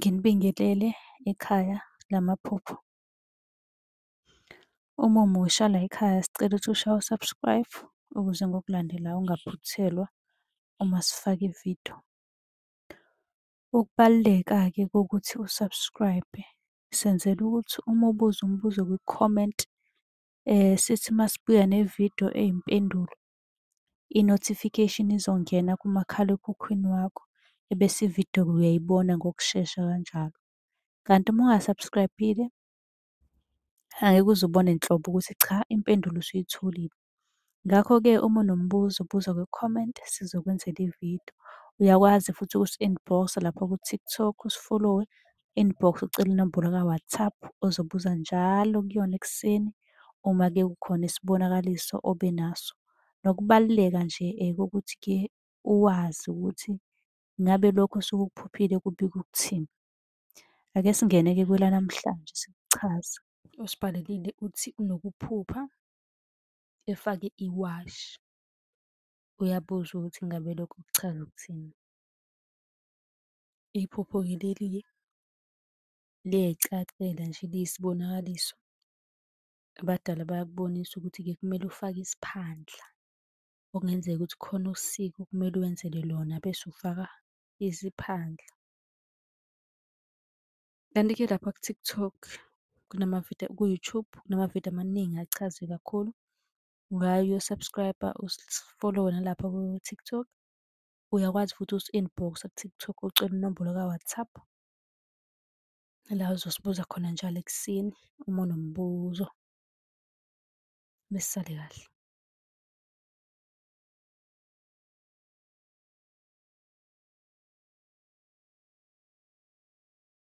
Nginibingelele ekhaya lamaphupho. Uma umusha la ekhaya sicela ukuthi ushaye u-subscribe ukuze ngokulandelayo ungaphuthelwa uma sifaka ividiyo. Ukubaluleka-ke kokuthi u-subscribe senzela ukuthi uma ubuza umbuzo kwi-comment sithi masibuya nevidiyo eyimpendulo, i-notification izongena kumakhalekhukhwini wakho ebese ividiyo uyayibona ngokushesha kanjalo. Kanti uma unga-subscribe-ile angeke uze ubone nhlobo ukuthi cha impendulo usuyitholile. Ngakho-ke uma unombuzo buza kwi-comment sizokwenzela ividiyo. Uyakwazi futhi ukusi-inbox-a lapha ku-TikTok usi-follow-we, inbox ucele inombolo ka-WhatsApp ozobuza njalo kuyona ekuseni uma-ke kukhona isibonakaliso obenaso. Nokubaluleka nje kokuthi-ke uwazi ukuthi ngabe lokho osuke ukuphuphile kubika ukuthini. Ake singene-ke kwelanamhlanje sikuchaze. Usibhalelile uthi unokuphupha efake iwashi. Uyabuza ukuthi ngabe lokho kuchaza ukuthini. Iphupho-ke leli-ke liyayicacela nje liyisibonakaliso. Abadala bayakubonisa ukuthi-ke kumele ufake isiphandla. Okungenzeka ukuthi khona usiko okumele wenzele lona bese ufaka isiphandla. Kanti-ke lapha ku-TikTok ku-YouTube kunamavidiyo amaningi achaze kakhulu. Ungaya uyo-subscribe-a usi-follow-we nalapha ku-TikTok. Uyakwazi futhi usi-inbox-a ku-TikTok ucele inombolo ka-WhatsApp la uzosibuza khona njalo ekuseni uma unombuzo. Bese sisale kahle.